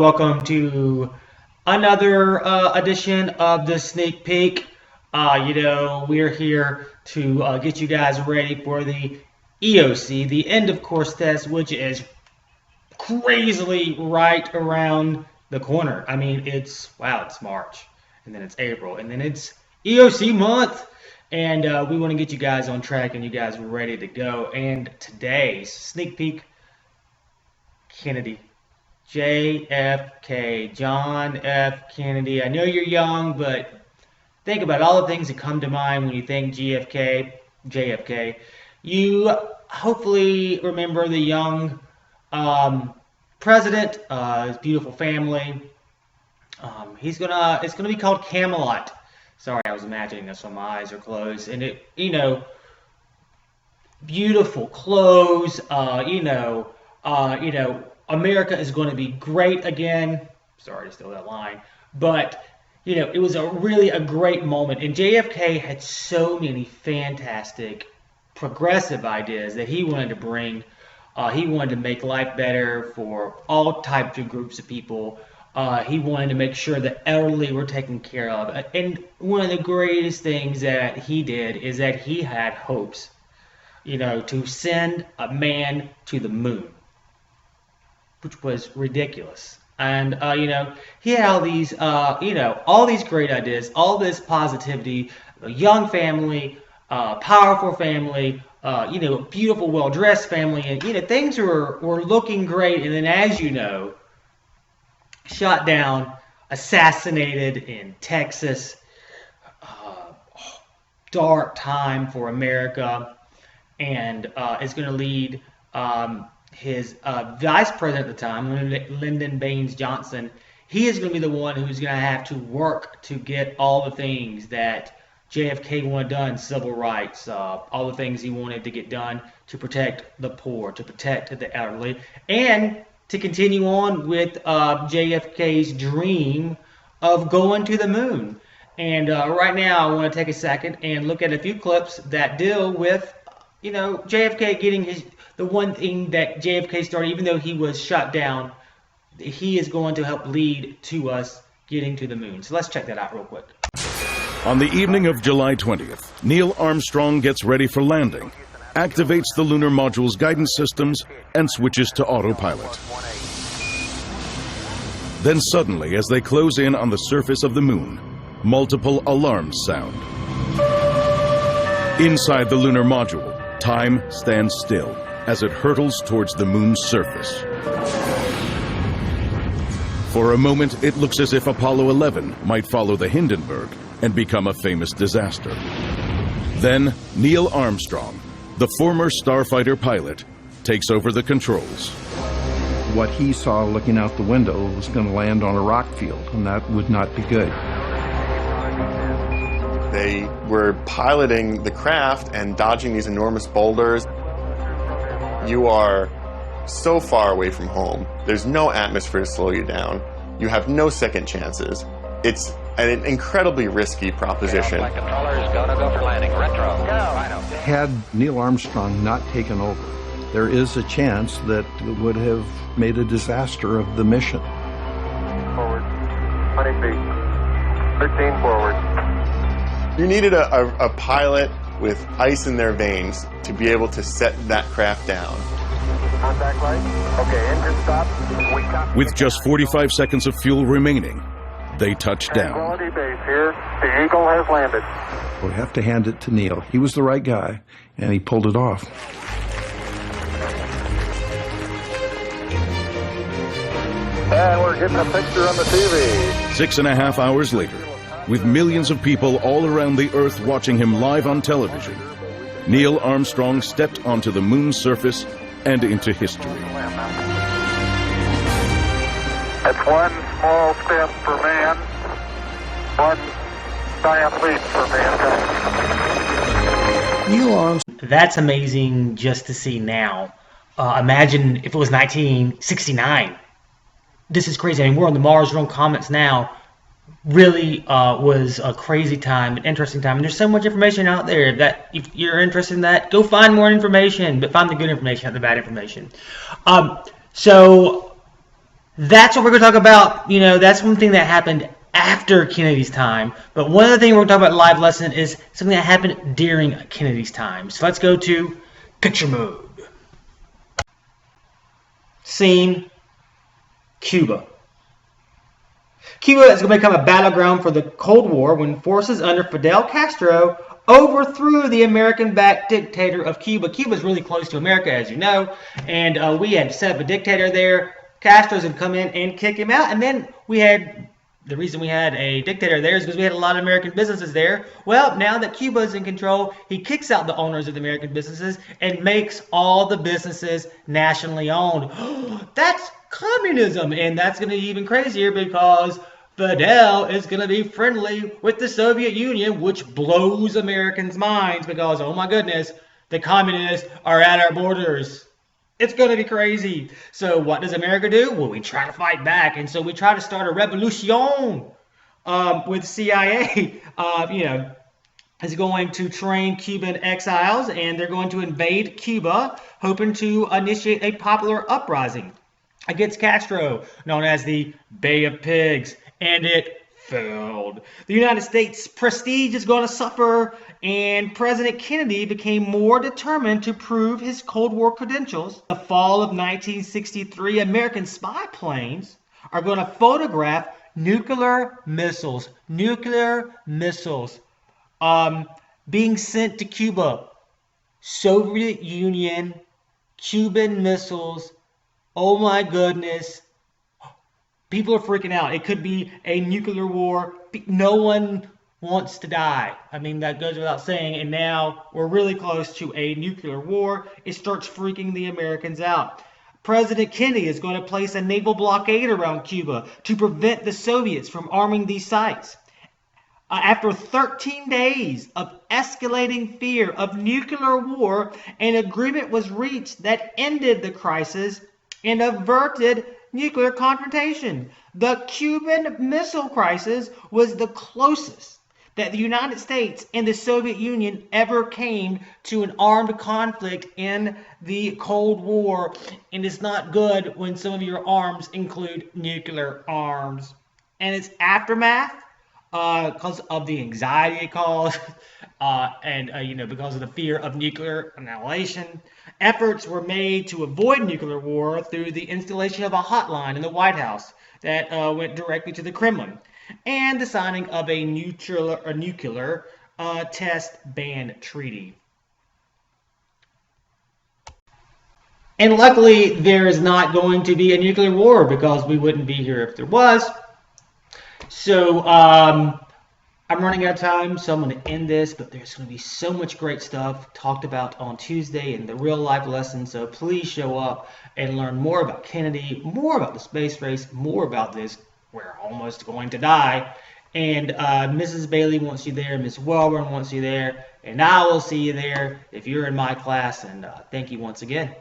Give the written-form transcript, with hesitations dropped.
Welcome to another edition of the Sneak Peek. We're here to get you guys ready for the EOC, the end of course test, which is crazily right around the corner. I mean, it's March, and then it's April, and then it's EOC month, and we want to get you guys on track and you guys ready to go. And today's Sneak Peek, Kennedy. JFK, John F. Kennedy. I know you're young, but think about all the things that come to mind when you think JFK. You hopefully remember the young president, his beautiful family. It's gonna be called Camelot. Sorry, I was imagining this when my eyes are closed, and beautiful clothes. America is going to be great again. Sorry to steal that line. But, it was really a great moment. And JFK had so many fantastic progressive ideas that he wanted to bring. He wanted to make life better for all types of groups of people. He wanted to make sure the elderly were taken care of. And one of the greatest things that he did is that he had hopes, to send a man to the moon, which was ridiculous. And, he had all these great ideas, all this positivity, a young family, powerful family, beautiful, well-dressed family, and, things were looking great. And then, as you know, shot down, assassinated in Texas, dark time for America, and it's going to lead his vice president at the time, Lyndon Baines Johnson. He is going to be the one who's going to have to work to get all the things that JFK wanted done, civil rights, all the things he wanted to get done to protect the poor, to protect the elderly, and to continue on with JFK's dream of going to the moon. And right now, I want to take a second and look at a few clips that deal with, JFK getting the one thing that JFK started, even though he was shot down, he is going to help lead to us getting to the moon. So let's check that out real quick. On the evening of July 20th, Neil Armstrong gets ready for landing, activates the lunar module's guidance systems, and switches to autopilot. Then suddenly, as they close in on the surface of the moon, multiple alarms sound. Inside the lunar module, time stands still as it hurtles towards the moon's surface. For a moment, it looks as if Apollo 11 might follow the Hindenburg and become a famous disaster. Then, Neil Armstrong, the former starfighter pilot, takes over the controls. What he saw looking out the window was going to land on a rock field, and that would not be good. They were piloting the craft and dodging these enormous boulders. You are so far away from home. There's no atmosphere to slow you down. You have no second chances. It's an incredibly risky proposition. Had Neil Armstrong not taken over, there is a chance that it would have made a disaster of the mission. Forward, 20 feet, 13 forward. You needed a pilot with ice in their veins to be able to set that craft down. Contact light. Okay, engine stop. With just 45 seconds of fuel remaining, they touch down. Quality base here. The Eagle has landed. We have to hand it to Neil. He was the right guy, and he pulled it off. And we're getting a picture on the TV. 6.5 hours later, with millions of people all around the Earth watching him live on television, Neil Armstrong stepped onto the moon's surface and into history. It's one small step for man, one giant leap for mankind. Neil Armstrong. That's amazing just to see now. Imagine if it was 1969. This is crazy. I mean, we're on the Mars, we're on comets now. Really was a crazy time, an interesting time. And there's so much information out there that if you're interested in that, go find more information, but find the good information, not the bad information. So That's what we're going to talk about. That's one thing that happened after Kennedy's time. But one of the things we're going to talk about in live lesson is something that happened during Kennedy's time. So let's go to picture mode. Scene, Cuba. Cuba is going to become a battleground for the Cold War when forces under Fidel Castro overthrew the American-backed dictator of Cuba. Cuba is really close to America, as you know, and we had set up a dictator there. Castro's had come in and kick him out, and then the reason we had a dictator there is because we had a lot of American businesses there. Well, now that Cuba is in control, he kicks out the owners of the American businesses and makes all the businesses nationally owned. That's communism, and that's going to be even crazier because Fidel is going to be friendly with the Soviet Union, which blows Americans' minds because, oh my goodness, the communists are at our borders. It's going to be crazy. So what does America do? Well, we try to fight back. And so we try to start a revolution with CIA, is going to train Cuban exiles, and they're going to invade Cuba, hoping to initiate a popular uprising against Castro, known as the Bay of Pigs. And it failed. The United States' prestige is going to suffer, and President Kennedy became more determined to prove his Cold War credentials. The fall of 1963, American spy planes are going to photograph nuclear missiles being sent to Cuba. Soviet Union, Cuban missiles. Oh my goodness. People are freaking out. It could be a nuclear war. No one wants to die. I mean, that goes without saying. And now we're really close to a nuclear war. It starts freaking the Americans out. President Kennedy is going to place a naval blockade around Cuba to prevent the Soviets from arming these sites. After 13 days of escalating fear of nuclear war, an agreement was reached that ended the crisis and averted nuclear confrontation. The Cuban Missile Crisis was the closest that the United States and the Soviet Union ever came to an armed conflict in the Cold War, and it's not good when some of your arms include nuclear arms. And its aftermath, because of the anxiety it caused, because of the fear of nuclear annihilation, efforts were made to avoid nuclear war through the installation of a hotline in the White House that went directly to the Kremlin, and the signing of a nuclear test ban treaty. And luckily, there is not going to be a nuclear war because we wouldn't be here if there was. So, I'm running out of time, so I'm going to end this, but there's going to be so much great stuff talked about on Tuesday in the real life lesson, so please show up and learn more about Kennedy, more about the space race, more about this. We're almost going to die. And Mrs. Bailey wants you there, Miss Welborn wants you there, and I will see you there if you're in my class, and thank you once again.